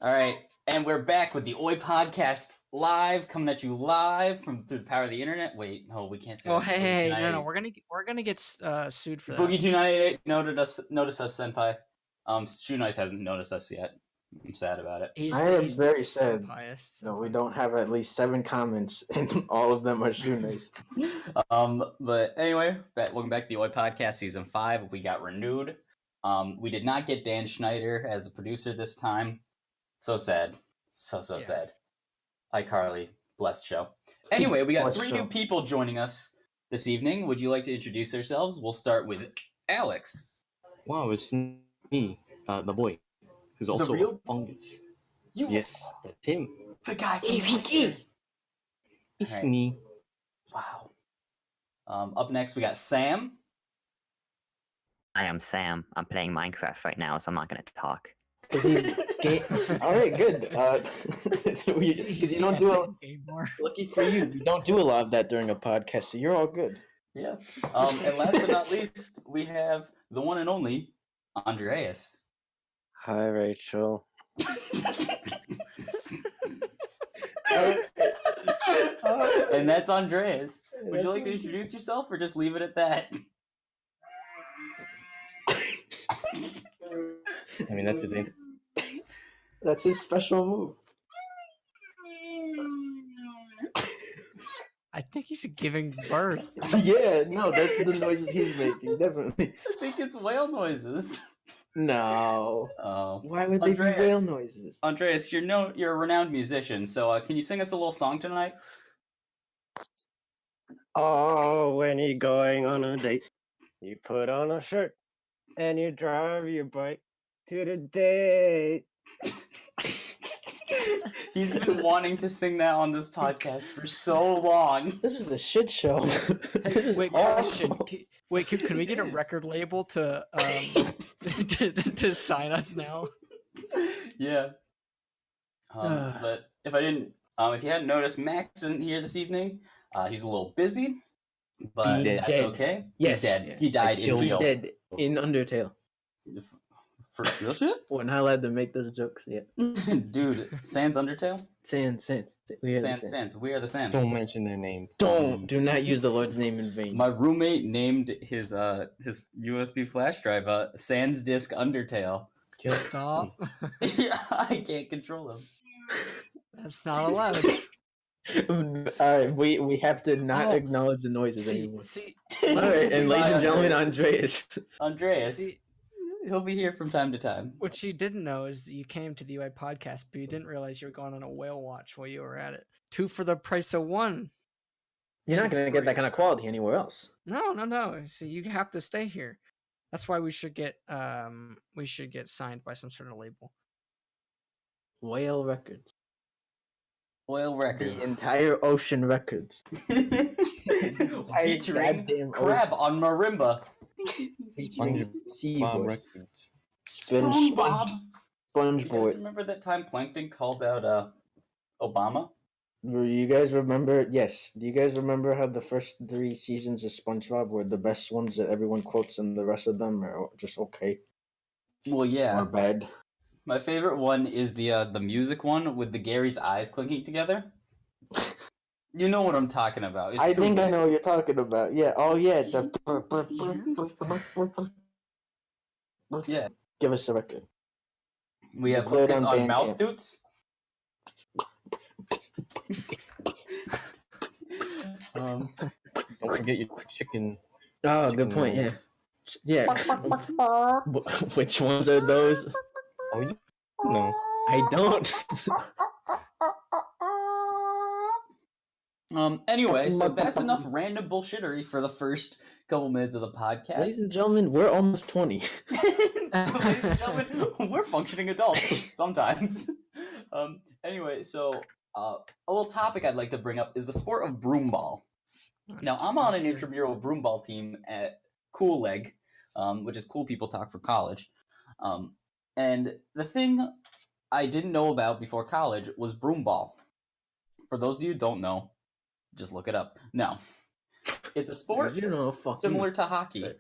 All right, and we're back with the Oi podcast live, coming at you live through the power of the internet. Wait, no, we can't say Oh, that. hey, no, we're gonna get sued for that. Boogie 298 noticed us, senpai. Shunice hasn't noticed us yet. I'm sad about it. I am very sad. Senpai. No, we don't have at least 7 comments, and all of them are Shunice. But anyway, welcome back to the Oi podcast season 5. We got renewed. We did not get Dan Schneider as the producer this time. So sad. So sad. iCarly, blessed show. Anyway, we got 3 new people joining us this evening. Would you like to introduce yourselves? We'll start with Alex. Wow, it's me, the boy, who's also a fungus. Yes, that's him. The guy from It's right. Me. Wow. Up next, we got Sam. I am Sam. I'm playing Minecraft right now, so I'm not going to talk. Alright, good. You don't do lucky for you. You don't do a lot of that during a podcast, so you're all good. Yeah. And last but not least, we have the one and only Andreas. Hi, Rachel. And that's Andreas. Would you like to introduce yourself, or just leave it at that? I mean, that's his name. That's his special move. I think he's giving birth. Yeah, no, that's the noises he's making, definitely. I think it's whale noises. No. Why would they be whale noises? Andreas, you're a renowned musician, so can you sing us a little song tonight? Oh, when you're going on a date, you put on a shirt and you drive your bike to the date. He's been wanting to sing that on this podcast for so long. This is a shit show. Wait, question. Can we get a record label to to sign us now? Yeah. But if you hadn't noticed, Max isn't here this evening. He's a little busy, but that's dead. Okay. Yes. He's dead. Yeah. He died in real. Dead in Undertale. For real shit? We're not allowed to make those jokes yet. Dude, Sans Undertale? Sans. We are the Sans. Don't mention their name. Do not use the Lord's name in vain. My roommate named his USB flash drive Sans Disk Undertale. Stop. I can't control him. That's not allowed. Alright, we have to not acknowledge the noises anymore. Alright, and ladies and gentlemen, Andreas. He'll be here from time to time. What you didn't know is you came to the UI podcast, but you didn't realize you were going on a whale watch while you were at it. 2 for the price of 1. You're not going to get that kind of quality anywhere else. No. See, you have to stay here. That's why we should get signed by some sort of label. Whale Records. The entire Ocean Records. Featuring Crab on marimba. SpongeBob Records. SpongeBob. SpongeBob. You guys remember that time Plankton called out Obama? Do you guys remember? Yes. Do you guys remember how the first 3 seasons of SpongeBob were the best ones that everyone quotes, and the rest of them are just okay? Well, yeah. Or bad. My favorite one is the music one with the Gary's eyes clinking together. You know what I'm talking about. I think I know what you're talking about. Yeah. Oh, yeah. Yeah. Give us a record. We have Lucas on Mouth Doots. Don't forget your chicken. Oh, good point. Yeah. Which ones are those? Oh, you know. I don't. Anyway, so that's enough random bullshittery for the first couple minutes of the podcast. Ladies and gentlemen, we're almost 20. Ladies and gentlemen, we're functioning adults sometimes. Anyway, so a little topic I'd like to bring up is the sport of broomball. Now, I'm on an intramural broomball team at Cool Leg, which is Cool People Talk for college. And the thing I didn't know about before college was broomball. For those of you who don't know, just look it up. No. It's a sport similar to hockey.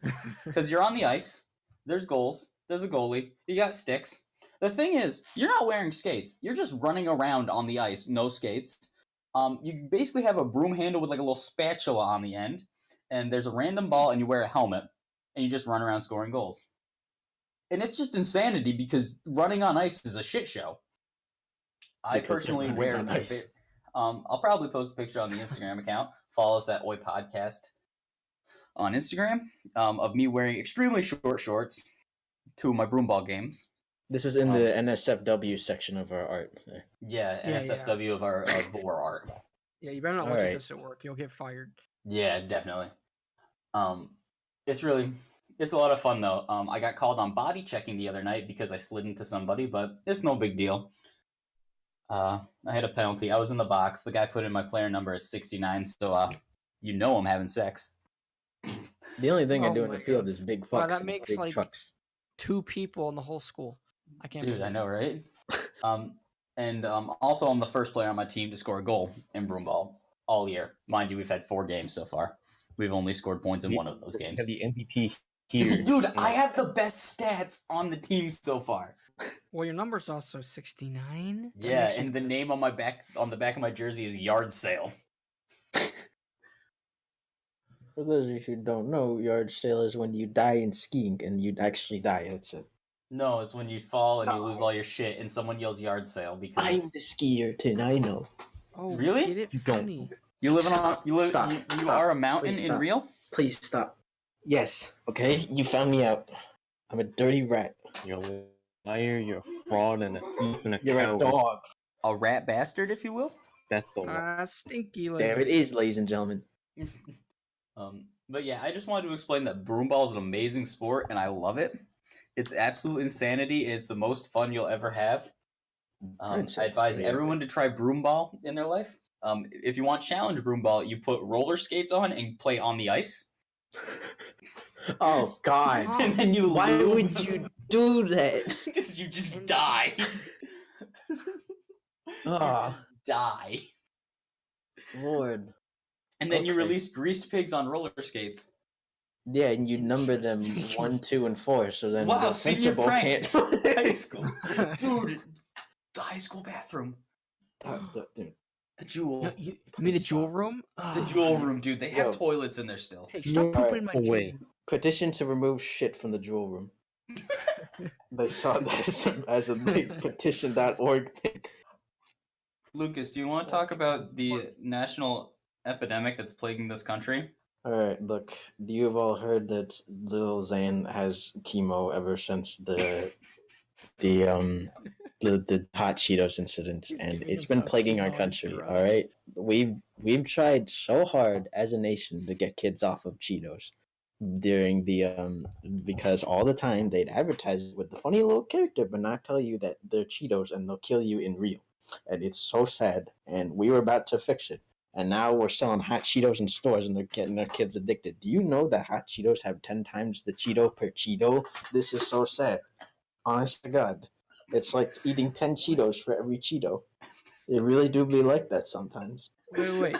Because you're on the ice, there's goals, there's a goalie, you got sticks, The thing is, you're not wearing skates. You're just running around on the ice, no skates. You basically have a broom handle with like a little spatula on the end, and there's a random ball, and you wear a helmet, and you just run around scoring goals. And it's just insanity because running on ice is a shit show. I personally wear. I'll probably post a picture on the Instagram account. Follow us at oicast on Instagram of me wearing extremely short shorts to my broomball games. This is in the NSFW section of our art. Yeah, NSFW of our vor art. Yeah, you better not look at this at work. You'll get fired. Yeah, definitely. It's a lot of fun though. I got called on body checking the other night because I slid into somebody, but it's no big deal. I had a penalty. I was in the box. The guy put in my player number as 69, so I'm having sex. The only thing I do in the field is big fucks. Wow, that makes big like trucks. 2 people in the whole school. I can't. Dude, I know, right? Also, I'm the first player on my team to score a goal in broomball all year. Mind you, we've had 4 games so far. We've only scored points in one of those games. Have the MVP here. Dude, I have the best stats on the team so far. Well, your number's also 69. Yeah, and the name on the back of my jersey is Yard Sale. For those of you who don't know, yard sale is when you die in skiing and you actually die. That's it. No, it's when you fall and you lose all your shit and someone yells yard sale because I'm the skier, Tin. I know. Oh, really? Get it funny. You live on you are a mountain Please in stop. real? Please stop. Yes. Okay. You found me out. I'm a dirty rat. You're a liar. You're a fraud and a thief and a You're coward. a dog. A rat bastard, if you will. That's the one. Stinky There it is, ladies and gentlemen. But yeah, I just wanted to explain that broomball is an amazing sport and I love it. It's absolute insanity. It's the most fun you'll ever have. I advise everyone to try broomball in their life. If you want challenge broomball, you put roller skates on and play on the ice. Oh God! And then you Why lose. would you do that? You just die. Oh, Die. Lord. And then you release greased pigs on roller skates. Yeah, and you number them 1, 2, and 4, so then Wow, the senior principal prank. can't. High school, dude. The high school bathroom. Dude. The jewel. No, you mean the jewel room? The jewel room, dude. They have Yo. toilets in there still. Hey, stop pooping in my jewel Away. room. Petition to remove shit from the jewel room. They saw that as a big petition.org thing. Lucas, do you want to talk about the national epidemic that's plaguing this country? Alright, look, you've all heard that Lil Xan has chemo ever since the hot Cheetos incident, He's and giving it's been himself plaguing our chemo country. and All right, we've tried so hard as a nation to get kids off of Cheetos during the because all the time they'd advertise it with the funny little character, but not tell you that they're Cheetos and they'll kill you in real, and it's so sad. And we were about to fix it. And now we're selling hot Cheetos in stores and they're getting their kids addicted. Do you know that hot Cheetos have 10 times the Cheeto per Cheeto? This is so sad. Honest to God. It's like eating 10 Cheetos for every Cheeto. It really do be like that sometimes. Wait.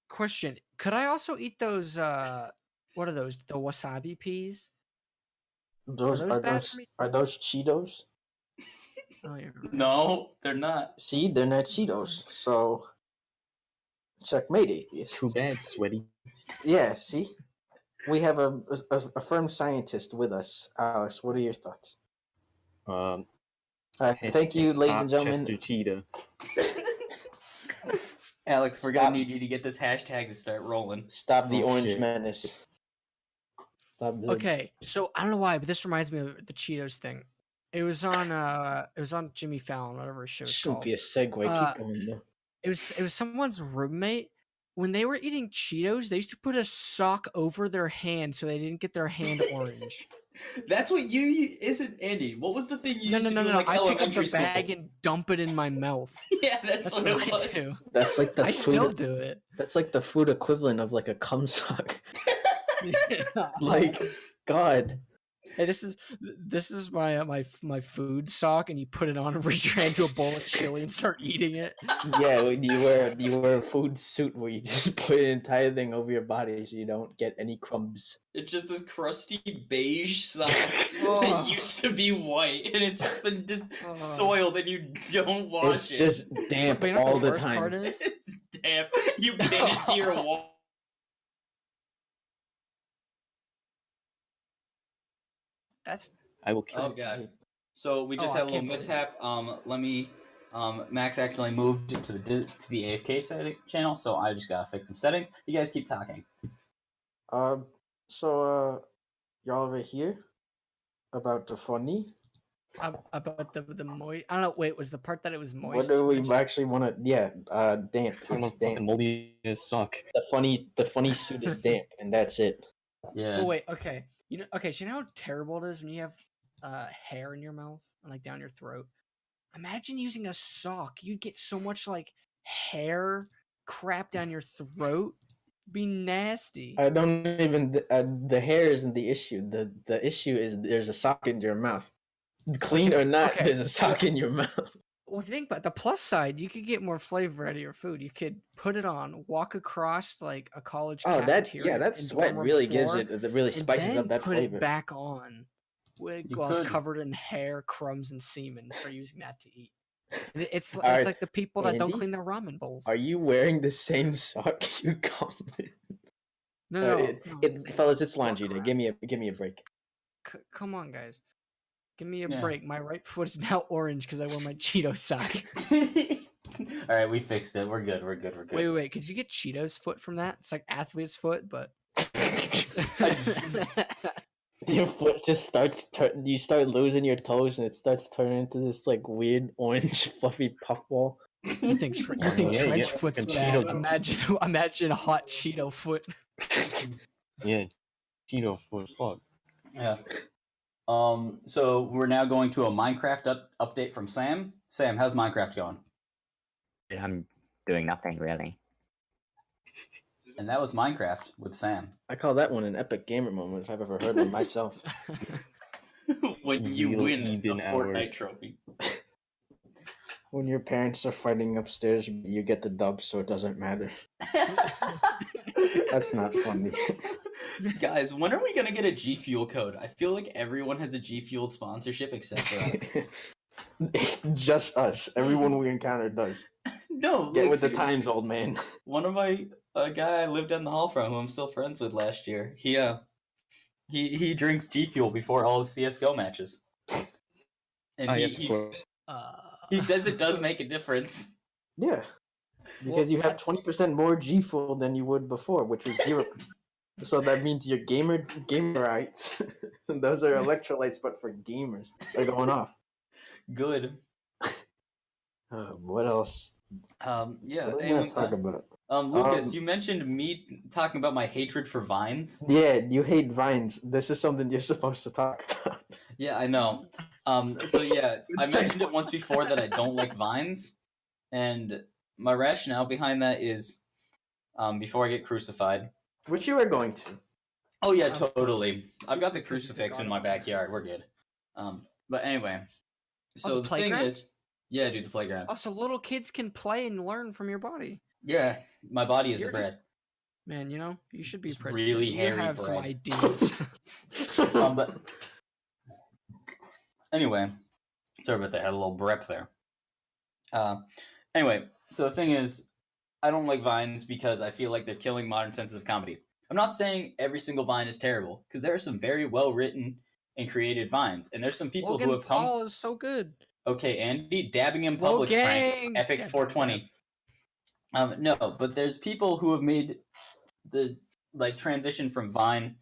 Question. Could I also eat those, what are those? The wasabi peas? Those those bad for me? are those Cheetos? Oh, yeah. No, they're not. See, they're not Cheetos. So, checkmate, atheist. Too bad, sweaty. Yeah, see? We have a firm scientist with us. Alex, what are your thoughts? Thank you, ladies and gentlemen. Chester Cheetah. Alex, we're gonna need you to get this hashtag to start rolling. Stop the Oh, orange shit. menace. Stop the... Okay, so I don't know why, but this reminds me of the Cheetos thing. It was on Jimmy Fallon, whatever his show was Shouldn't called. be a segue. Keep going, though. It was someone's roommate. When they were eating Cheetos, they used to put a sock over their hand so they didn't get their hand orange. That's what you isn't Andy. What was the thing you used to do in like I pick up elementary the school? bag and dump it in my mouth. Yeah, that's what it I was. do. That's like the I food. still do it. That's like the food equivalent of like a cum sock. Like, God. Hey, this is my food sock, and you put it on and reach your hand to a bowl of chili and start eating it. Yeah, when you wear a food suit where you just put an entire thing over your body so you don't get any crumbs. It's just this crusty beige sock Oh. that used to be white, and it's just been soiled, and you don't wash it. It's just damp But you know what all the the worst time. part is? It's damp. You pin it to your wall. That's I will kill Oh you. god. So we just I had a little can't believe it. mishap. Let me. Max accidentally moved to the AFK channel, so I just gotta fix some settings. You guys keep talking. So y'all over here about the funny? about the moist. I don't know. Wait, was the part that it was What moist? do we mentioned? actually want to? Yeah, damp. I'm a It's fucking damp. moldy as sock. The funny suit is damp, and that's it. Yeah. Oh wait, okay. So you know how terrible it is when you have hair in your mouth and like down your throat. Imagine using a sock. You'd get so much like hair crap down your throat. Be nasty. I don't even. The hair isn't the issue. The issue is there's a sock in your mouth. Clean or not, Okay. there's a sock in your mouth. Well, think about the plus side. You could get more flavor out of your food. You could put it on, walk across like a college Oh, cafeteria. that and sweat dorm room really gives floor, it. That really and spices then up that put flavor. it back on. You While it's could. covered in hair, crumbs, and semen, and start using that to eat. And it's Alright, like the people that don't Andy, clean their ramen bowls. Are you wearing the same sock you got me? No, Fellas, it's laundry day. crap. Give me a break. Come on, guys. Give me a Yeah. break. My right foot is now orange because I wore my Cheeto sock. All right, we fixed it. We're good. We're good. Wait. Could you get Cheeto's foot from that? It's like athlete's foot, but. Your foot just starts you start losing your toes and it starts turning into this like weird orange fluffy puffball. You think Yeah, trench yeah, foot's fucking bad? Cheeto. Imagine a hot Cheeto foot. Yeah, Cheeto for fuck. Yeah. So we're now going to a Minecraft update from Sam. Sam, how's Minecraft going? I'm doing nothing really. And that was Minecraft with Sam. I call that one an epic gamer moment if I've ever heard one myself. When you Real win a even Fortnite hour. trophy. When your parents are fighting upstairs, you get the dub, so it doesn't matter. That's not funny. Guys, when are we gonna get a G Fuel code? I feel like everyone has a G Fuel sponsorship except for us. It's just us. Everyone we encounter does. No, Get like, with the seriously. times, old man. One of a guy I lived down the hall from, who I'm still friends with last year. He drinks G Fuel before all his CS:GO matches, and Yes, of course. he says it does make a difference. Yeah. Because you have that's- 20% more G Fuel than you would before, which was 0. So that means your gamer rights. Those are electrolytes, but for gamers. They're going off. Good. What else? Yeah. What am I Anyway, gonna talk about? Lucas, you mentioned me talking about my hatred for vines. Yeah, you hate vines. This is something you're supposed to talk about. Yeah, I know. So yeah, I Good mentioned segue. it once before that I don't like vines, and my rationale behind that is, before I get crucified. Which you are going to. Oh yeah, Of course. totally. I've got the Because he's a crucifix god in my of fire. backyard. We're good. But anyway, so the the thing playground? is, yeah, dude, the playground. Oh, so little kids can play and learn from your body. Yeah, my body is You're the just- bread. Man, you should be It's president. really You hairy have some bread. ideas. But anyway, sorry about that. I had a little brep there. Anyway, so the thing is, I don't like vines because I feel like they're killing modern senses of comedy. I'm not saying every single vine is terrible, because there are some very well written and created vines, and there's some people Logan who have come. Paul is so good. Okay, Andy, dabbing in public, Frank, Logan! epic Dab, 420. No, but there's people who have made the transition from Vine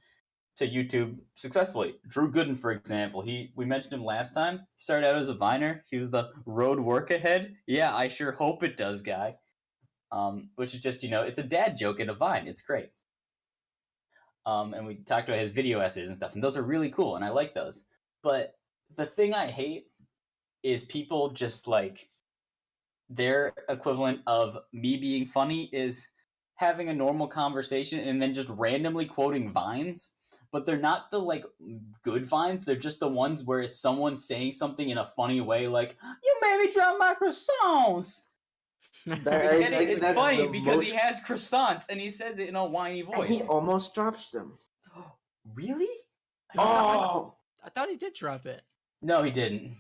to YouTube successfully. Drew Gooden, for example, we mentioned him last time. He started out as a Viner. He was the road work ahead. Yeah, I sure hope it does, guy. Which is just, it's a dad joke in a Vine. It's great. And we talked about his video essays and stuff, and those are really cool, and I like those. But the thing I hate is people just their equivalent of me being funny is having a normal conversation and then just randomly quoting vines. but they're not the like good Vines. They're just the ones where it's someone saying something in a funny way, like "You made me drop my croissants." It's funny because he has croissants and he says it in a whiny voice. And he almost drops them. Really? Oh! I thought he did drop it. No, he didn't.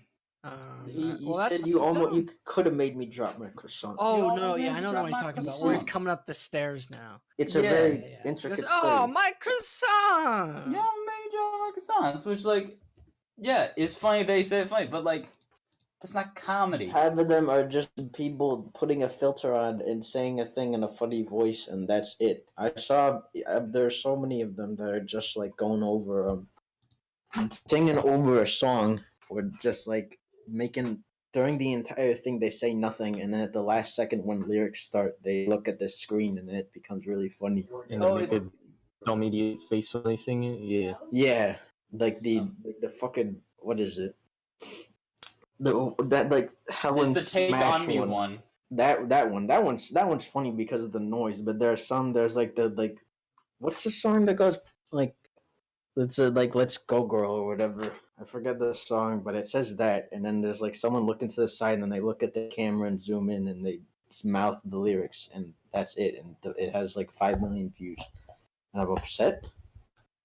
He said you could have made me drop my croissant. Oh no, yeah, I know what you're talking about. Where he's coming up the stairs now. It's a very intricate story. Oh, my croissant! Yeah, made me drop my croissants, which like, yeah, it's funny they say it funny, but like, that's not comedy. Half of them are just people putting a filter on and saying a thing in a funny voice, and that's it. I saw there's so many of them that are just like going over, singing over a song, or just like making during the entire thing they say nothing, and then at the last second when lyrics start, they look at the screen, and then it becomes really funny. And it's immediate face when they sing it. Yeah. Yeah, like the fucking what is it? That like Helen's it's the Take On Me one. That one's funny because of the noise, but there's like the like what's the song that goes like it's like Let's Go Girl or whatever. I forget the song, but it says that, and then there's like someone looking to the side and then they look at the camera and zoom in and they mouth the lyrics and that's it, and it has like 5 million views. And I'm upset.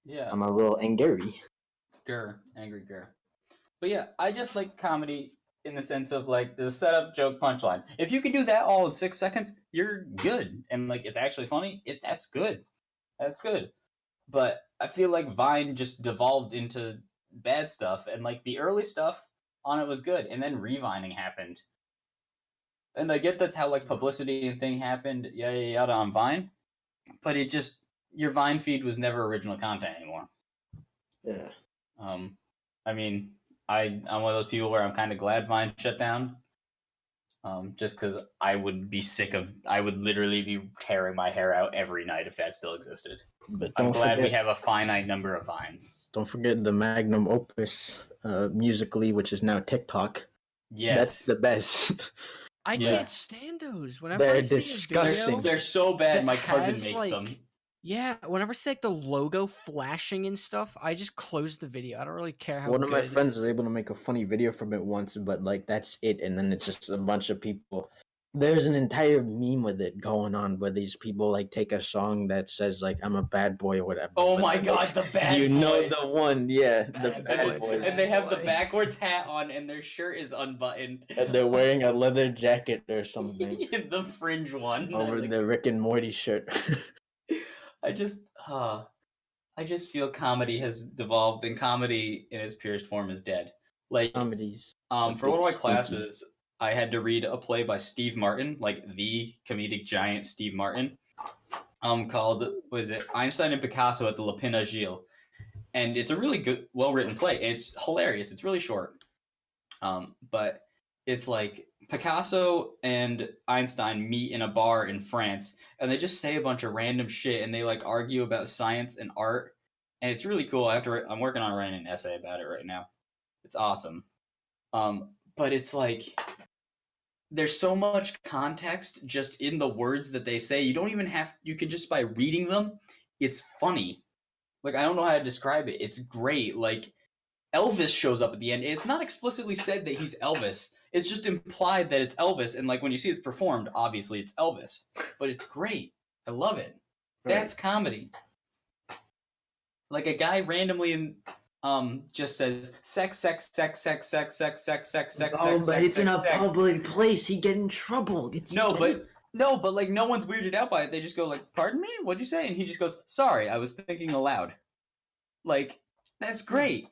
Yeah. I'm a little angry. Angry Grr. But yeah, I just like comedy in the sense of like the setup, joke, punchline. If you can do that all in 6 seconds, you're good. And like it's actually funny, that's good. That's good. But I feel like Vine just devolved into bad stuff, and like the early stuff on it was good, and then revining happened. And I get that's how like publicity and thing happened, yada on Vine. But it just your Vine feed was never original content anymore. Yeah. I mean, I'm one of those people where I'm kind of glad Vine shut down. Just because I would literally be tearing my hair out every night if that still existed. But I'm glad we have a finite number of Vines. Don't forget the magnum opus, Musically, which is now TikTok. Yes. That's the best. I can't stand those. Whenever They're I see disgusting. A video they're so bad, my cousin makes them. Yeah, whenever I see like the logo flashing and stuff, I just close the video. I don't really care how. One of my friends was able to make a funny video from it once, but like that's it, and then it's just a bunch of people. There's an entire meme with it going on where these people like take a song that says like "I'm a bad boy" or whatever. Oh my god, the bad boys! You know the one, yeah, the bad boys. And they have the backwards hat on, and their shirt is unbuttoned. And they're wearing a leather jacket or something. The fringe one over the Rick and Morty shirt. I just feel comedy has devolved, and comedy in its purest form is dead. Like comedies. For one of my classes, I had to read a play by Steve Martin, like the comedic giant Steve Martin, called Einstein and Picasso at the Lapin Agile, and it's a really good, well-written play. And it's hilarious. It's really short, but it's like Picasso and Einstein meet in a bar in France, and they just say a bunch of random shit, and they like argue about science and art, and it's really cool. I'm working on writing an essay about it right now. It's awesome, but it's like there's so much context just in the words that they say. You don't even have. You can just by reading them, it's funny. Like I don't know how to describe it. It's great. Like Elvis shows up at the end. It's not explicitly said that he's Elvis. It's just implied that it's Elvis, and like when you see it's performed, obviously it's Elvis. But it's great. I love it. That's comedy. Like a guy randomly just says sex, sex, sex, sex, sex, sex, sex, sex, sex. Oh, but it's in a public place. He'd get in trouble. But like no one's weirded out by it. They just go like, "Pardon me? What'd you say?" And he just goes, "Sorry, I was thinking aloud." Like that's great.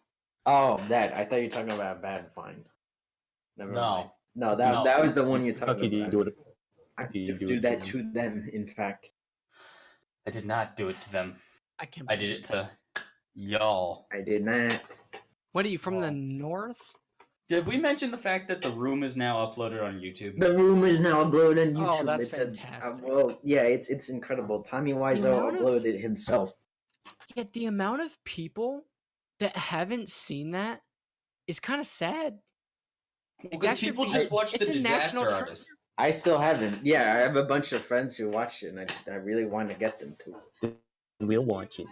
Oh, that I thought you were talking about a bad Vine. Never mind. No, that was the one you're talking about. You do it? I do that to them. In fact, I did not do it to them. I did it to y'all. I did not. What are you from the north? Did we mention the fact that the room is now uploaded on YouTube? The room is now uploaded on YouTube. Oh, that's fantastic. Yeah, it's incredible. Tommy Wiseau uploaded it himself. Yet the amount of people that haven't seen that is kind of sad. Because people just watch the Disaster Artist. I still haven't. Yeah, I have a bunch of friends who watched it, and I really want to get them to. We'll watch it.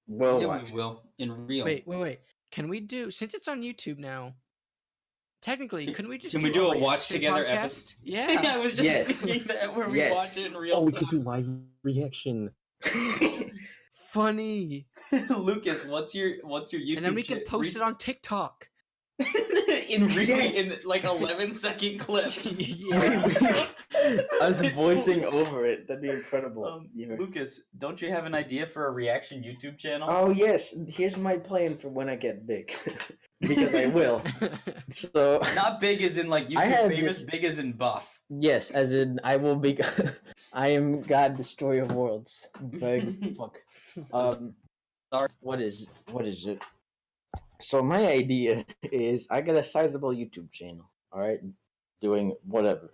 We'll Yeah, watch. we will in real. Wait. Can we do, since it's on YouTube now? Technically, couldn't we just Can we do a watch reaction together podcast? episode? Yeah. I was just Yes. thinking that where we Yes. watch it in real Oh, we time. could do live reaction. Funny. Lucas, what's your YouTube? And then we can post it on TikTok. in really Yes. in like 11-second clips. Yeah. Us It's voicing so- over it. That'd be incredible. Yeah. Lucas, don't you have an idea for a reaction YouTube channel? Oh yes, here's my plan for when I get big, because I will. So Not big as in like I YouTube had famous, this- big as in buff. yes, as in I will be. I am God, destroyer of worlds. Big fuck. Sorry. What is it? So my idea is I get a sizable YouTube channel. All right, doing whatever.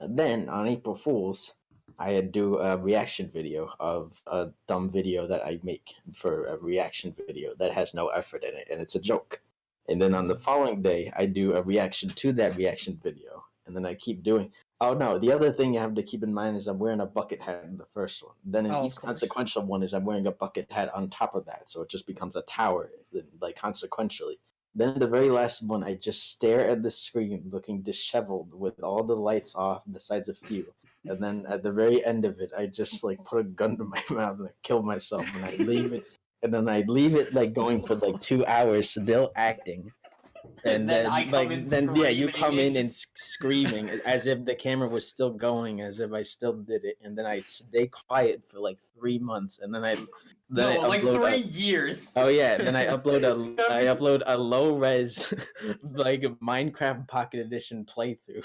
And then on April Fools, I do a reaction video of a dumb video that I make for a reaction video that has no effort in it, and it's a joke. And then on the following day, I do a reaction to that reaction video, and then I keep doing. Oh no! The other thing you have to keep in mind is I'm wearing a bucket hat in the first one. Then in Oh, of each course. consequential one is I'm wearing a bucket hat on top of that, so it just becomes a tower, like consequentially. Then the very last one, I just stare at the screen, looking disheveled with all the lights off, besides a few. And then at the very end of it, I just like put a gun to my mouth and I kill myself, and I leave it. And then I leave it like going for like 2 hours, still acting. And then then, I come like, in then yeah, you screaming come in and just- screaming as if the camera was still going, as if I still did it. And then I stay quiet for like 3 months, and then I No, like upload 3 a- years. Oh yeah, then I upload gonna be- a low res like Minecraft Pocket Edition playthrough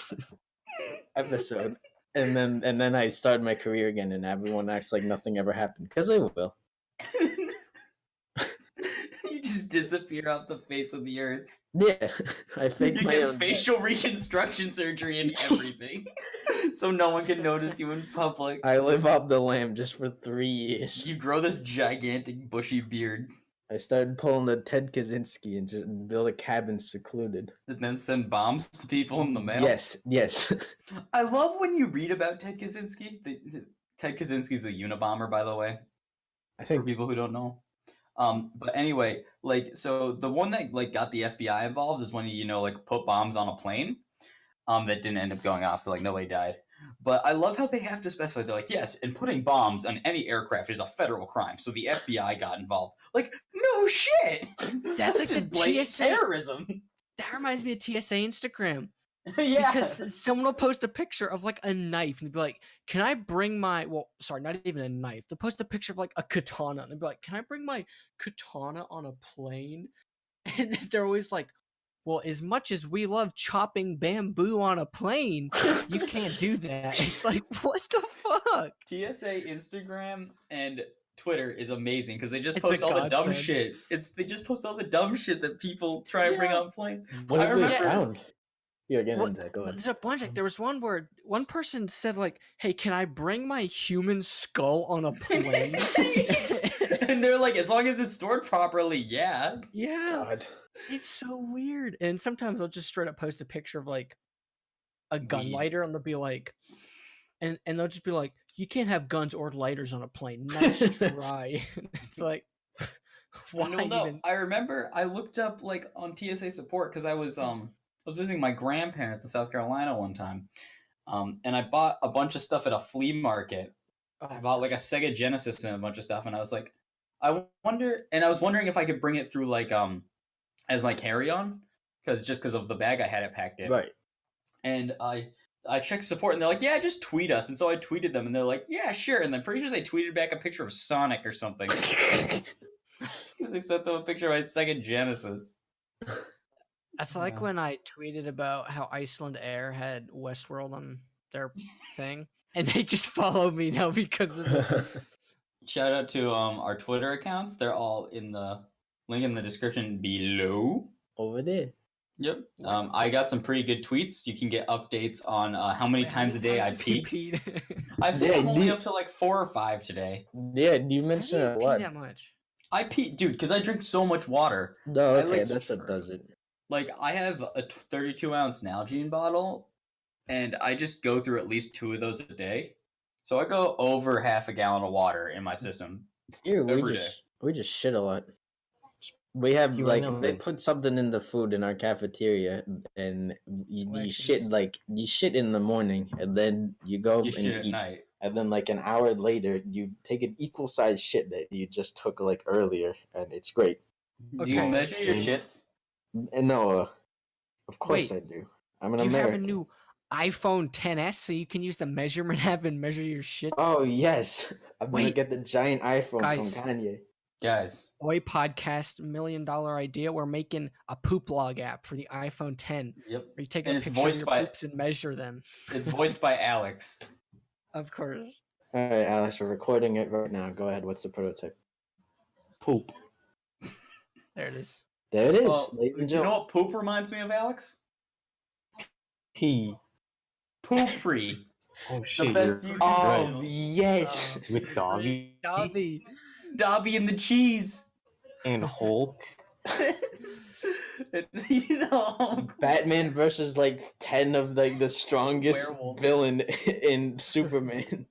episode, and then I start my career again, and everyone acts like nothing ever happened, because I will. You just disappear off the face of the earth. Yeah, I fake You my get own death. facial reconstruction surgery and everything, so no one can notice you in public. I live off the lamb just for 3 years. You grow this gigantic bushy beard, I started pulling the Ted Kaczynski and just build a cabin secluded. and then send bombs to people in the mail. Yes. I love when you read about Ted Kaczynski. Ted Kaczynski's a Unabomber, by the way, I for think people who don't know. But anyway, like, so the one that like got the FBI involved is when he, like put bombs on a plane, that didn't end up going off, so like nobody died. But I love how they have to specify. They're like, yes, and putting bombs on any aircraft is a federal crime, so the FBI got involved. Like, no shit. That's like just the blatant TSA. terrorism. That reminds me of TSA Instagram. Yeah. Because someone will post a picture of like a knife and they'll be like, can I bring my, well, sorry, not even a knife. They'll post a picture of like a katana and they'll be like, can I bring my katana on a plane? And they're always like, well, as much as we love chopping bamboo on a plane, you can't do that. It's like, what the fuck? TSA Instagram and Twitter is amazing because they just It's post a all the dumb godsend. shit. They just post all the dumb shit that people try and bring Yeah. on plane. What I have we remember- found? You're getting Well, into that. Go ahead. there's a bunch. Like, there was one where one person said like, hey, can I bring my human skull on a plane? And they're like, as long as it's stored properly, yeah. Yeah. God. It's so weird. And sometimes I'll just straight up post a picture of like a gun Weed. lighter and they'll be like and they'll just be like, you can't have guns or lighters on a plane. Nice try. It's like why No, no. even I remember I looked up like on TSA support because I was visiting my grandparents in South Carolina one time. And I bought a bunch of stuff at a flea market. I bought like a Sega Genesis and a bunch of stuff, and I was like, I was wondering if I could bring it through like as my carry-on, because of the bag I had it packed in. Right. And I checked support, and they're like, yeah, just tweet us. And so I tweeted them, and they're like, yeah, sure. And I'm pretty sure they tweeted back a picture of Sonic or something. Because they sent them a picture of my Sega Genesis. That's like Yeah. when I tweeted about how Iceland Air had Westworld on their thing. And they just follow me now because of it. Shout out to our Twitter accounts. They're all in the link in the description below. Over there. Yep. I got some pretty good tweets. You can get updates on how many Wait, times a day I pee. peed? I think Yeah, I'm only you- up to like 4 or 5 today. Yeah, you How do mentioned you a pee lot. that much? I pee, dude, because I drink so much water. No, I okay, like- that's what does it. Like, I have a 32-ounce Nalgene bottle, and I just go through at least 2 of those a day. So I go over half a gallon of water in my system. Here, we Every just We just shit a lot. We have You right like now, they man. put something in the food in our cafeteria, and you shit Elections. like you shit in the morning, and then you go You and shit at eat, night. and then like an hour later you take an equal sized shit that you just took like earlier, and it's great. Do you Okay. measure your Shame. shits? And no, of course Wait, I do. I'm an Do you have a American. new iPhone 10s so you can use the measurement app and measure your shit? Oh yes, I'm gonna Wait, get the giant iPhone guys. from Kanye. Guys, Boy podcast $1 million idea. We're making a poop log app for the iPhone 10 yep. where you take And a it's picture of voiced your by poops and measure them. it's voiced by Alex. Of course. All right, Alex, we're recording it right now. Go ahead. What's the prototype? Poop. There it is. There it is, Oh, ladies and do you know gentlemen. what poop reminds me of, Alex? Pee. Poopery. Oh shit. best You're YouTube Oh channel. yes. with Dobby Dobby. Dobby and the cheese. and Hulk. You know, Batman versus like 10 of like the strongest Werewolves. villain in Superman.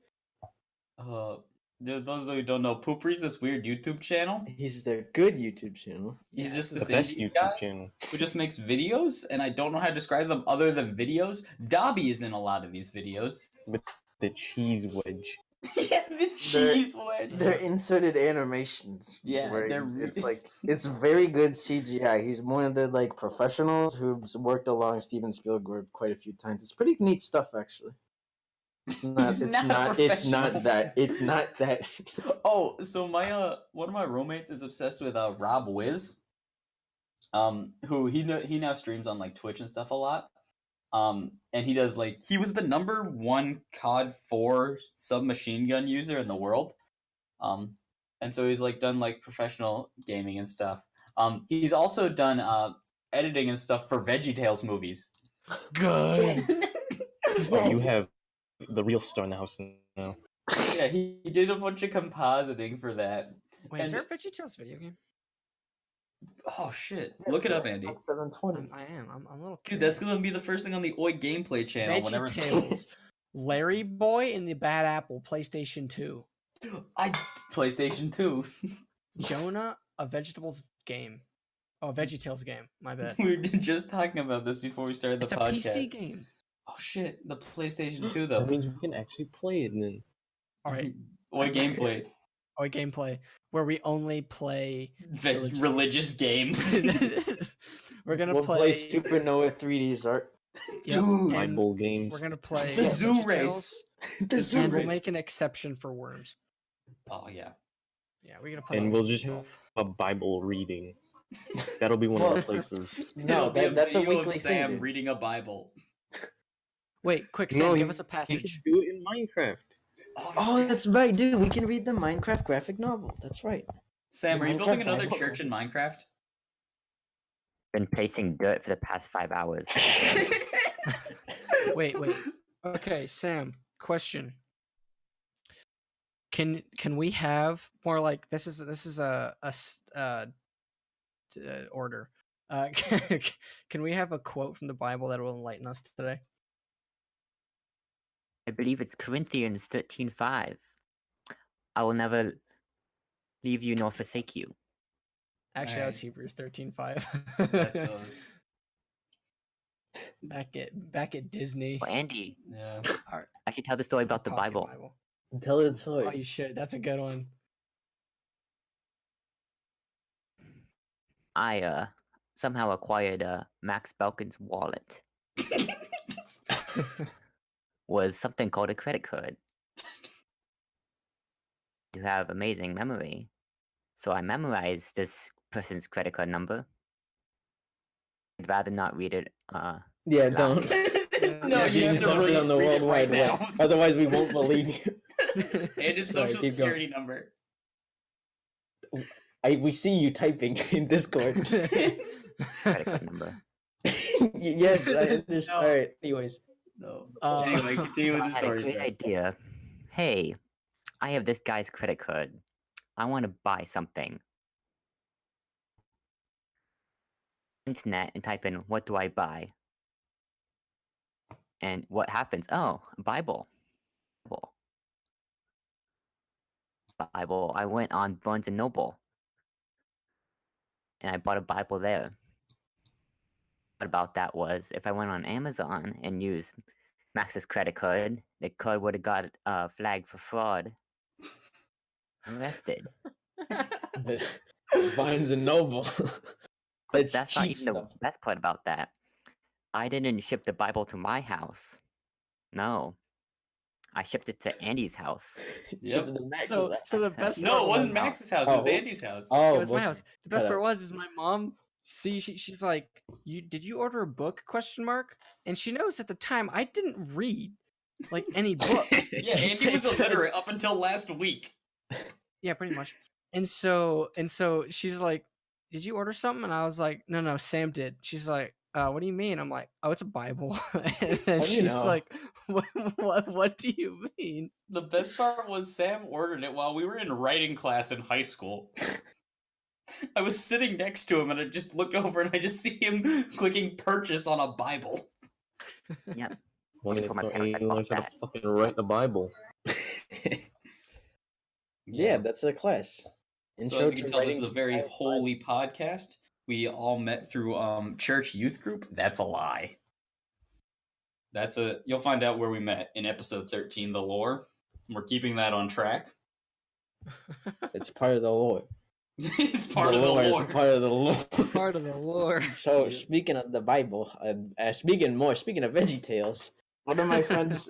those who don't know, Poopery's this weird YouTube channel. He's the good YouTube channel. He's Yeah, just The this best Indian YouTube guy channel. who just makes videos, and I don't know how to describe them other than videos. Dobby is in a lot of these videos. The cheese wedge. Yeah, the cheese wedge. They're inserted animations. Yeah, where they're it's re- like it's very good CGI. He's one of the like professionals who's worked along Steven Spielberg quite a few times. It's pretty neat stuff actually. It's He's not a it's not professional. that it's not that Oh, so my one of my roommates is obsessed with Rob Wiz. Who he now streams on like Twitch and stuff a lot. And he does like he was the #1 COD 4 submachine gun user in the world. And so he's like done like professional gaming and stuff. He's also done editing and stuff for VeggieTales movies. Good. Oh, you have the real star in the house now. Yeah, he did a bunch of compositing for that. Wait, is And- there a VeggieTales video game? Oh shit! Look it up, Andy. 720. I am. I'm a little Dude, curious. that's gonna be the first thing on the Oi gameplay channel. Whenever VeggieTales. Larry Boy and the Bad Apple, PlayStation 2. PlayStation 2. Jonah, a vegetables game. Oh, a VeggieTales game. My bad. We were just talking about this before we started the It's a podcast. PC game. Oh shit, the PlayStation 2 That though. means we can actually play it then. All right. Oi gameplay. Oi gameplay, where we only play. Religious games. We're gonna We'll play. Supernova 3D's art. Yep, Dude. and Bible games. we're gonna play The zoo VeggieTales, race. The zoo and we'll race. make an exception for worms. Oh yeah. Yeah, we're gonna play. And worms we'll just have golf. a Bible reading. That'll be one Well, of our playthroughs. No, It'll be that's a video of weekly Sam thing. Dude. reading a Bible. Wait, quick, Sam, No, give us a You passage. can do it in Minecraft. Oh, that's right, dude. We can read the Minecraft graphic novel. That's right. Sam, are you Minecraft building another Bible. church in Minecraft? Been placing dirt for the past 5 hours. Wait. Okay, Sam. Question. Can we have more like this is order. Can we have a quote from the Bible that will enlighten us today? I believe it's Corinthians 13:5. I will never leave you nor forsake you. Actually, that was Alright. Hebrews 13:5. That's, back at Disney. Well, Andy, yeah. I should tell the story about the Pocket Bible. Tell it Oh, story. you should. That's a good one. I somehow acquired Max Belkin's wallet. Was something called a credit card. You have amazing memory. So I memorized this person's credit card number. I'd rather not read it. Yeah, Loud. don't. No, Yeah, you have to post it read, on the read World it right Wide Web. now. Otherwise, we won't believe you. And his Sorry, social keep going. security number. We see you typing in Discord. Credit card number. Yes, I understand. No. All right. Anyways, No. Uh, Anyway, continue with I the had a story. great Sam. idea. Hey, I have this guy's credit card. I want to buy something. Internet and type in what do I buy? And what happens? Oh, Bible. Bible. I went on Barnes and Noble. and I bought a Bible there. What about that was if I went on Amazon and used Max's credit card, the card would have got flagged for fraud. Arrested. Barnes and Noble. But It's that's not cheap even the stuff. best part about that. I didn't ship the Bible to my house. No. I shipped it to Andy's house. Yep. So the best No, part it wasn't was- Max's house. It was Andy's house. it was my house. The best shut part up. was is my mom. See, she's like, did you order a book? ? And she knows at the time I didn't read like any books. Yeah, Andy was illiterate up until last week. Yeah, pretty much. And so she's like, did you order something? And I was like, no, Sam did. She's like, what do you mean? I'm like, oh, it's a Bible. And then How do you she's know? like, what do you mean? The best part was Sam ordered it while we were in writing class in high school. I was sitting next to him and I just look over and I just see him clicking purchase on a Bible. Yeah. When For it's my so parents, I he learns bought how to that. fucking write the Bible. Yeah, that's a class. So as you can tell, this is a very holy podcast. We all met through church youth group. That's a lie. You'll find out where we met in episode 13, the lore. We're keeping that on track. It's part of the lore. It's part of the lore. It's part of the lore. Part of the lore. So speaking of the Bible, speaking of VeggieTales, one of my friends,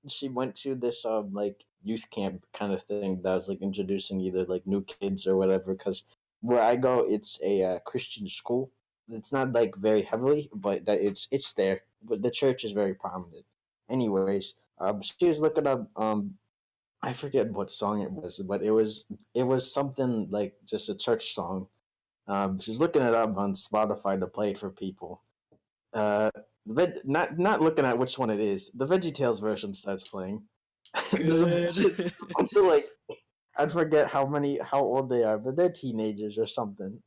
she went to this like youth camp kind of thing that was like introducing either like new kids or whatever. Because where I go, it's a Christian school. It's not like very heavily, but that it's there. But the church is very prominent. Anyways, she was looking up I forget what song it was, but it was something like just a church song. She's looking it up on Spotify to play it for people. Not looking at which one it is. The VeggieTales version starts playing. There's a bunch of, like, I forget how old they are, but they're teenagers or something.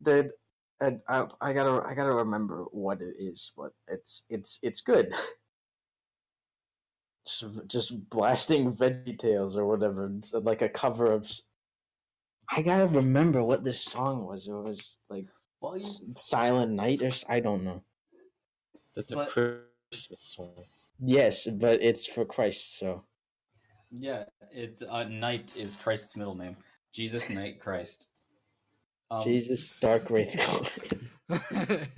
I gotta remember what it is, but it's good. Just blasting VeggieTales or whatever. It's like a cover of. I gotta remember what this song was. It was like Silent Night or I don't know. That's a Christmas song. Yes, but it's for Christ, so. Yeah, it's Knight is Christ's middle name. Jesus Knight Christ. Jesus Dark Wraith.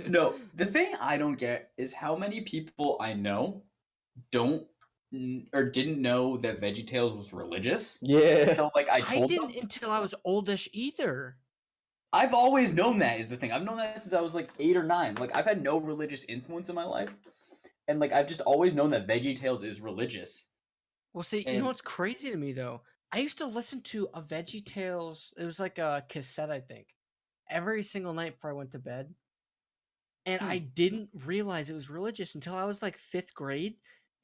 No, the thing I don't get is how many people I know don't or didn't know that VeggieTales was religious. Yeah. Until like I told didn't them. until I was oldish either. I've always known that is the thing. I've known that since I was like 8 or 9. Like I've had no religious influence in my life, and like I've just always known that VeggieTales is religious. Well, see, you know what's crazy to me though? I used to listen to a VeggieTales. It was like a cassette, I think, every single night before I went to bed, and I didn't realize it was religious until I was like 5th grade.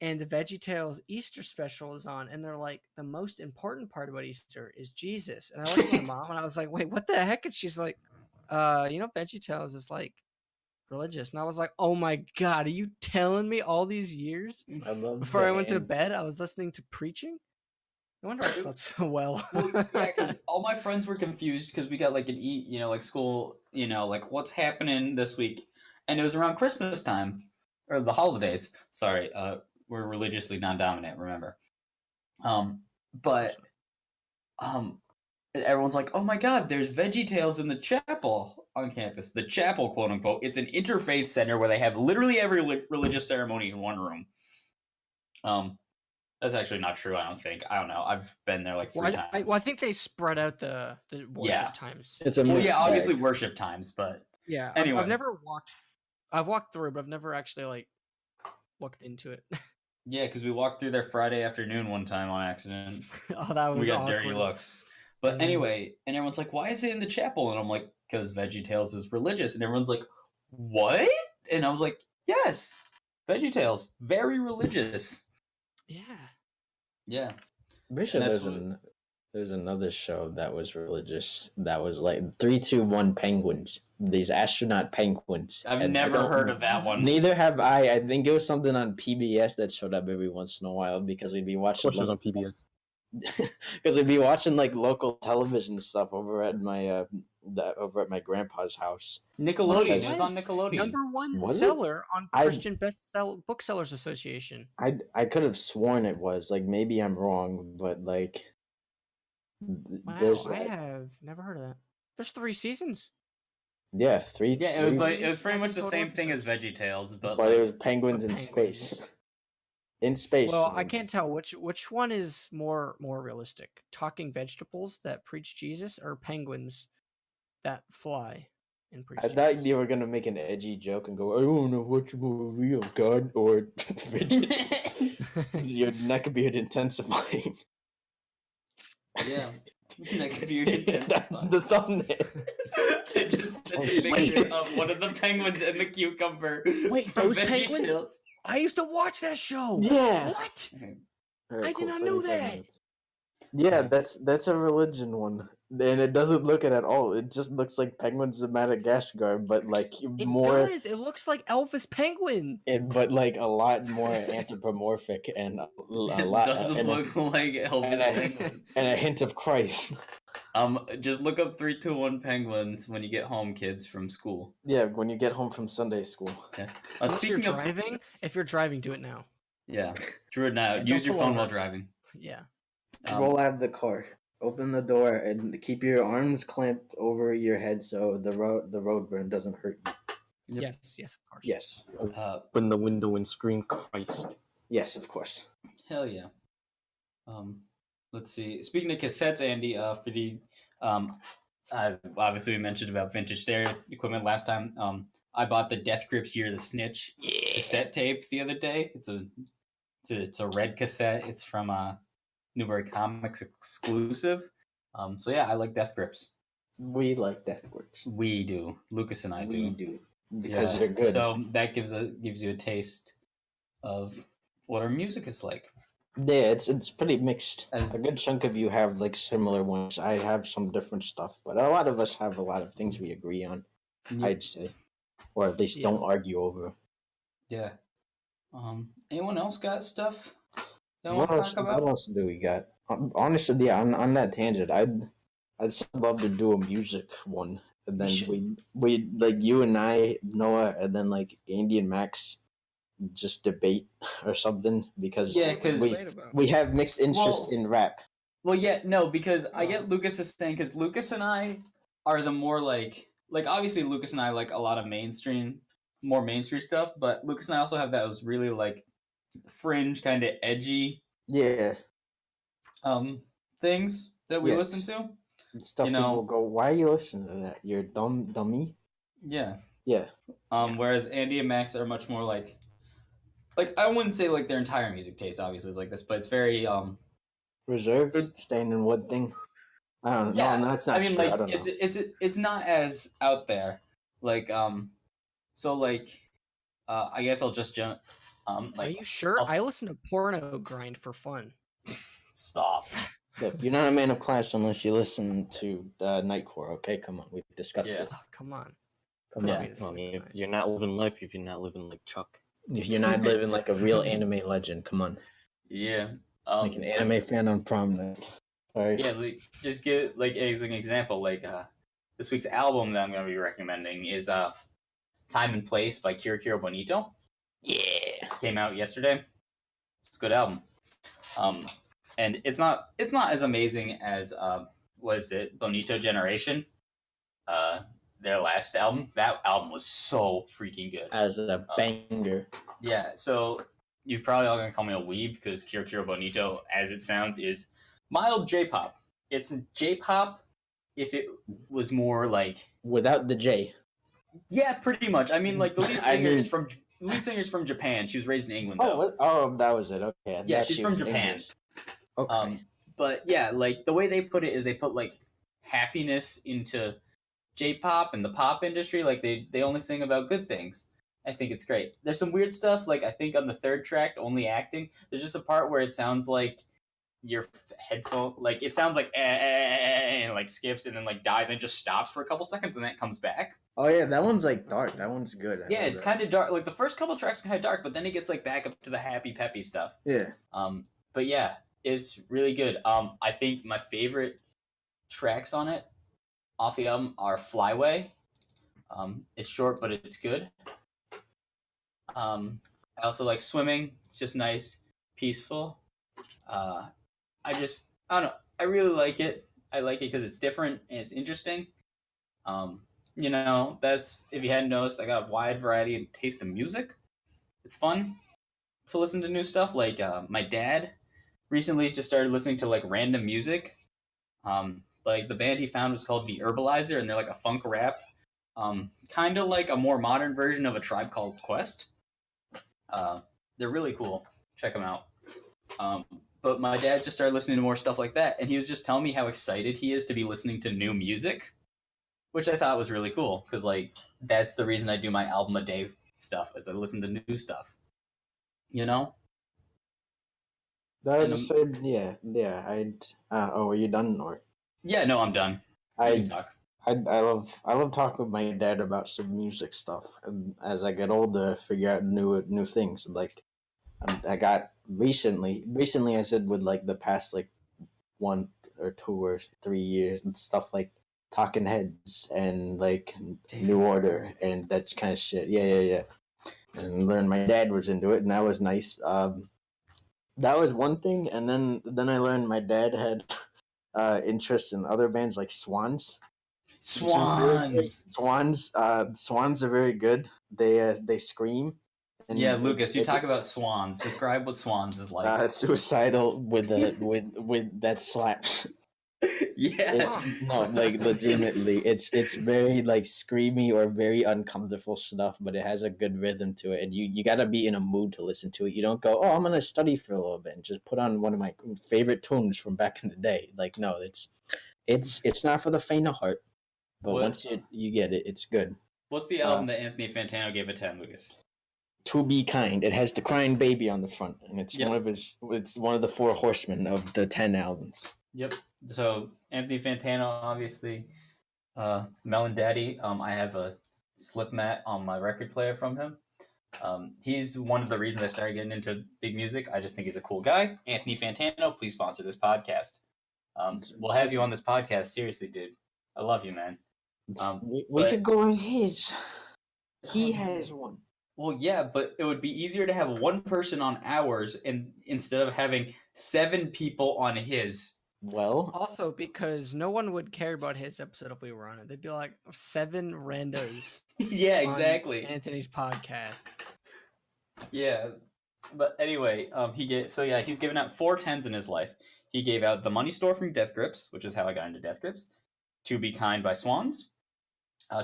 And the VeggieTales Easter special is on, and they're like, the most important part about Easter is Jesus. And I looked at my mom, and I was like, wait, what the heck? And she's like, VeggieTales is like religious. And I was like, oh my god, are you telling me all these years before I went to bed I was listening to preaching? No wonder I slept so well. Yeah, because all my friends were confused because we got like like school, like what's happening this week, and it was around Christmas time or the holidays. Sorry, we're religiously non-dominant, remember? But everyone's like, oh my god, there's VeggieTales in the chapel on campus. The chapel, quote unquote. It's an interfaith center where they have literally every religious ceremony in one room. That's actually not true, I don't think. I don't know. I've been there like 3 times. I think they spread out the worship times. It's a obviously worship times, but yeah. Anyway. I've never I've walked through, but I've never actually like looked into it. Yeah, because we walked through there Friday afternoon one time on accident. Oh, that was we got awkward. dirty looks. But anyway, and everyone's like, why is it in the chapel? And I'm like, because VeggieTales is religious. And everyone's like, what? And I was like, yes, VeggieTales, very religious. Yeah. Yeah. Pretty sure there's another show that was religious that was like 3-2-1 Penguins. These astronaut penguins. I've never heard of that one. Neither have I. I think it was something on PBS that showed up every once in a while because we'd be watching. Of course, it was on PBS. Because we'd be watching like local television stuff over at my over at my grandpa's house. Nickelodeon. It Because- was on Nickelodeon. Number one Was it? seller on I- Christian Booksellers Association. I could have sworn it was, like, maybe I'm wrong, but like Wow, there's I have never heard of that. There's 3 seasons. yeah, three. Yeah, it was three- like it was pretty much the Seven same total thing as VeggieTales, but but like, it was penguins in space. penguins. In space. Well, I can't tell which one is more realistic. Talking vegetables that preach Jesus or penguins that fly and preach I Jesus. thought you were gonna make an edgy joke and go, I don't know which more real, God or your neckbeard intensifying. yeah, Neckbeard. That's the thumbnail. I just did a picture of one of the penguins and the cucumber. Wait, from those penguins? VeggieTales. I used to watch that show. Yeah. What? Alright, I did not know 45 that. minutes. Yeah, that's a religion one, and it doesn't look it at all. It just looks like penguins in Madagascar, but like It more, does. It looks like Elvis Penguin. but like a lot more anthropomorphic and a It lot doesn't and, look like Elvis and a- Penguin. and a hint of Christ. Just look up 321 penguins when you get home, kids from school. Yeah, when you get home from Sunday school. Unless you're Speaking of, driving, if you're driving, do it now. yeah, Drew it now. Yeah, Use don't your pull phone over. while driving. Yeah. Roll out the car, open the door, and keep your arms clamped over your head so the road burn doesn't hurt you. Yep. Yes, of course. Yes, Open the window and scream Christ. yes, of course. Hell yeah. Let's see. Speaking of cassettes, Andy, for the obviously we mentioned about vintage stereo equipment last time. I bought the Death Grips Year of the Snitch cassette tape the other day. It's a red cassette. It's from Newbury Comics exclusive. So yeah, I like Death Grips. We like Death Grips. We do. Lucas and I We do. do because Yeah. they're good. So that gives you a taste of what our music is like. Yeah, it's pretty mixed. As- A good chunk of you have like similar ones. I have some different stuff, but a lot of us have a lot of things we agree on. I'd say, or at least Yeah. don't argue over. Yeah. Anyone else got stuff they What want to else? talk What about? else do we got? Honestly, yeah. On that tangent, I'd still love to do a music one, and then should. we like you and I, Noah, and then like Andy and Max, just debate or something because Yeah, 'cause- we Debate about. we have mixed interest Well- in rap. Well, yeah, no, because I get Lucas is saying because Lucas and I are the more like obviously Lucas and I like a lot of more mainstream stuff, but Lucas and I also have those really like fringe kind of edgy Yeah, things that we Yes. listen to. stuff You know- people go, "Why are you listening to that? You're dummy." Yeah. Yeah, Whereas Andy and Max are much more like I wouldn't say like their entire music taste obviously is like this, but it's very reserved, staying in one thing. I don't know. yeah. No, that's not I mean true. I like don't know. it's not as out there. Like so like I guess I'll just jump Are like you sure? I'll- I listen to Porno Grind for fun. stop. Look, you're not a man of class unless you listen to Nightcore. Okay, come on, we've discussed Yeah. this. Oh, come on. Come Puts on. me to Well, I sleep mean, at if night. you're not living life, if you're not living like Chuck. If you're not living like a real anime legend, come on, Yeah. like an anime fan on prom night. Sorry. Yeah, like, just get like as an example, like this week's album that I'm going to be recommending is "Time and Place" by Kira Bonito. Yeah. Came out yesterday. It's a good album. And it's not as amazing as was it Bonito Generation, their last album. That album was so freaking good. As a banger. Yeah, so you're probably all gonna call me a weeb because Kira Bonito, as it sounds, is mild J-pop. It's J-pop if it was more like Without the J. yeah, pretty much. I mean, like the lead I singer mean- is from Japan. She was raised in England Oh, though. what? Oh, that was it. Okay. I Yeah, thought she's she from was Japan. English. Okay. But yeah, like the way they put it is they put like happiness into J-pop and the pop industry. Like they only sing about good things. I think it's great. There's some weird stuff. Like I think on the third track, Only Acting, there's just a part where it sounds like your headphone, like it sounds like and like skips and then like dies and just stops for a couple seconds and then it comes back. Oh yeah, that one's like dark. That one's good. I Yeah, love it's that. kind of dark. Like the first couple tracks are kind of dark, but then it gets like back up to the happy peppy stuff. Yeah. But yeah, it's really good. I think my favorite tracks on it off the album are Flyway. It's short, but it's good. I also like Swimming. It's just nice, peaceful. I don't know. I really like it. I like it because it's different and it's interesting. That's if you hadn't noticed, I got a wide variety and taste of music. It's fun to listen to new stuff. Like my dad recently just started listening to like random music. Like the band he found was called The Herbalizer, and they're like a funk rap, kind of like a more modern version of A Tribe Called Quest. They're really cool. Check them out. But my dad just started listening to more stuff like that, and he was just telling me how excited he is to be listening to new music, which I thought was really cool because like that's the reason I do my album a day stuff, is I listen to new stuff. You know? That was just said, yeah. Are you done or? Yeah, no, I'm done. I love talking with my dad about some music stuff, and as I get older, I figure out new things. Like I got recently I said with like the past like 1 or 2 or 3 years and stuff like Talking Heads and like New Order and that kind of shit. Yeah. And learned my dad was into it, and that was nice. That was one thing, and then I learned my dad had interest in other bands like Swans. Swans are very good. They scream. And yeah, Lucas, you talk about Swans. Describe what Swans is like. It's suicidal with that slaps. Yeah. Like legitimately, it's very like screamy or very uncomfortable stuff, but it has a good rhythm to it, and you gotta be in a mood to listen to it. You don't go, oh, I'm gonna study for a little bit and just put on one of my favorite tunes from back in the day. Like, no, it's not for the faint of heart, but once you get it, it's good. What's the album that Anthony Fantano gave a 10, Lucas? To Be Kind. It has the crying baby on the front, and it's one of the 4 horsemen of the 10 albums. Yep. So Anthony Fantano, obviously, Melon Daddy. I have a slip mat on my record player from him. He's one of the reasons I started getting into big music. I just think he's a cool guy. Anthony Fantano, please sponsor this podcast. We'll have you on this podcast. Seriously, dude. I love you, man. We could go on his. He has one. Well, yeah, but it would be easier to have one person on ours instead of having 7 people on his. Well, also because no one would care about his episode if we were on it. They'd be like 7 randos. Yeah, exactly. On Anthony's podcast. Yeah, but anyway, he's given out 4 10s in his life. He gave out The Money Store from Death Grips, which is how I got into Death Grips. To Be Kind by Swans.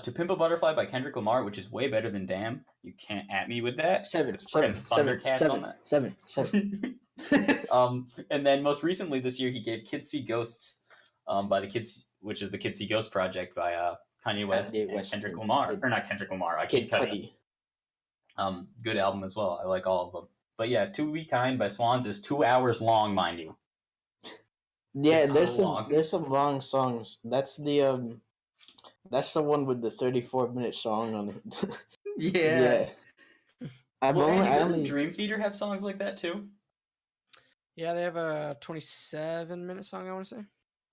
To Pimp a Butterfly by Kendrick Lamar, which is way better than Damn. You can't at me with that. 7. And then most recently this year, he gave Kids See Ghosts by the Kids, which is the Kids See Ghosts project by Kanye West and Kendrick Lamar. Or not Kendrick Lamar, Kid Cudi. Good album as well. I like all of them. But yeah, To Be Kind by Swans is 2 hours long, mind you. Yeah, there's some long songs. That's the one with the 34-minute song on it. Yeah. Doesn't Dream Theater have songs like that too? Yeah, they have a 27-minute song, I want to say.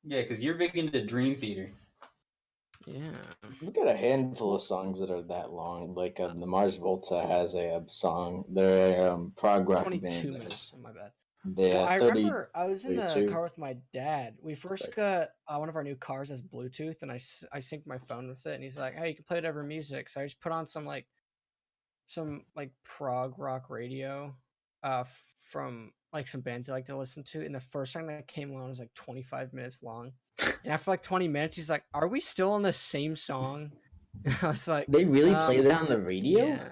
Yeah, because you're big into Dream Theater. Yeah. We've got a handful of songs that are that long. Like the Mars Volta has a song. They're prog rock 22 band. 22 minutes. My bad. Yeah, I remember I was in 32. the car with my dad. We first got one of our new cars has Bluetooth, and I synced my phone with it. And he's like, "Hey, you can play whatever music." So I just put on some prog rock radio, from like some bands I like to listen to. And the first song that came on was like 25 minutes long. And after like 20 minutes, he's like, "Are we still on the same song?" I was like, "They really play that on the radio?" Yeah.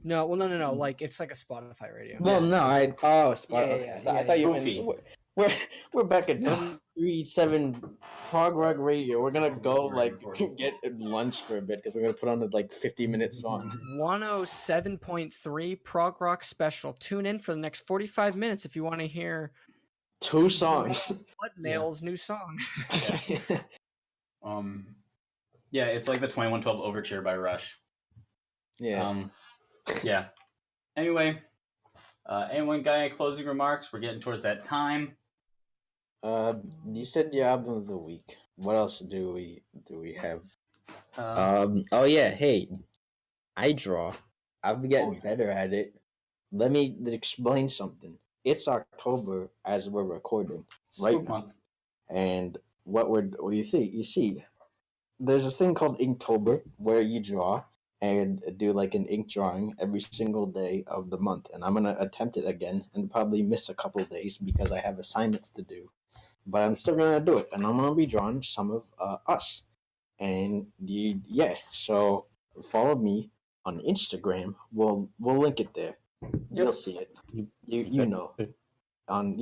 No. Like it's like a Spotify radio. Well, no, Spotify. Yeah, I thought you meant we're back at 37 prog rock radio. We're gonna go like get lunch for a bit because we're gonna put on a 50-minute song. 107.3 prog rock special. Tune in for the next 45 minutes if you want to hear 2 songs. What Nail's new song? Yeah, it's like the 2112 Overture by Rush. Yeah. Yeah. Anyway, anyone got any closing remarks? We're getting towards that time. You said the album of the week. What else do we have? Oh yeah, hey, I draw. I'm getting better at it. Let me explain something. It's October as we're recording right Spook now, month. and what do you see? You see, there's a thing called Inktober where you draw and do like an ink drawing every single day of the month, and I'm gonna attempt it again and probably miss a couple days because I have assignments to do, but I'm still gonna do it, and I'm gonna be drawing some of us, and yeah. So follow me on Instagram. We'll link it there. You'll see it. You know on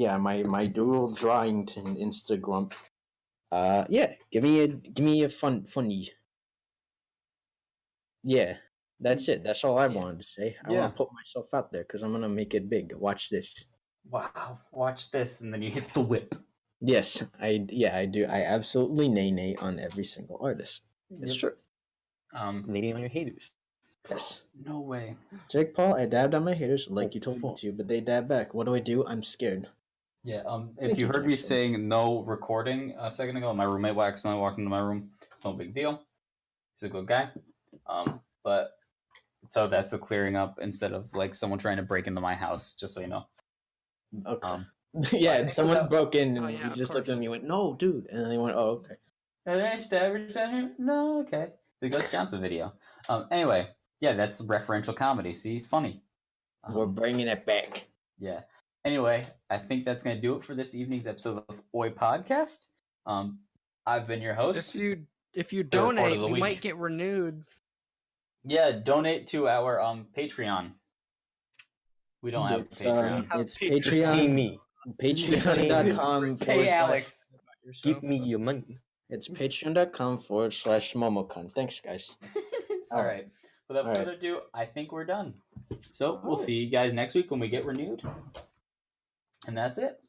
my doodle drawing to Instagram. Yeah, give me a funny. Yeah, that's it. That's all I wanted to say. I Yeah. want to put myself out there because I'm gonna make it big. Watch this. Wow, watch this, and then you hit the whip. Yes, I do. I absolutely nay on every single artist. It's Yep. true. Leaning on your haters. Yes. No way. Jake Paul, I dabbed on my haters like you told me to, but they dab back. What do? I'm scared. Yeah. If Thank you you, heard me Jackson. saying no recording a second ago, my roommate accidentally walked into my room. It's no big deal. He's a good guy. But so that's the clearing up instead of like someone trying to break into my house. Just so you know. Okay. I Yeah, think someone without- broke in and Oh, yeah, we of just looked at course. him and he went, "No, dude," and then he went, "Oh, okay." Are there any stabbers down here? No, okay. The Ghost Johnson video. Anyway, yeah, that's referential comedy. See, he's funny. We're bringing it back. Yeah. Anyway, I think that's going to do it for this evening's episode of Oi Podcast. I've been your host. If you The report of donate, the you week. might get renewed. Yeah, donate to our Patreon. We don't have a Patreon. It's Pay Pay Patreon. me. Patreon.com. Pay Alex. Give me your money. It's patreon.com/momocon. Thanks, guys. All right. Without All right. further ado, I think we're done. So we'll right. see you guys next week when we get renewed. And that's it.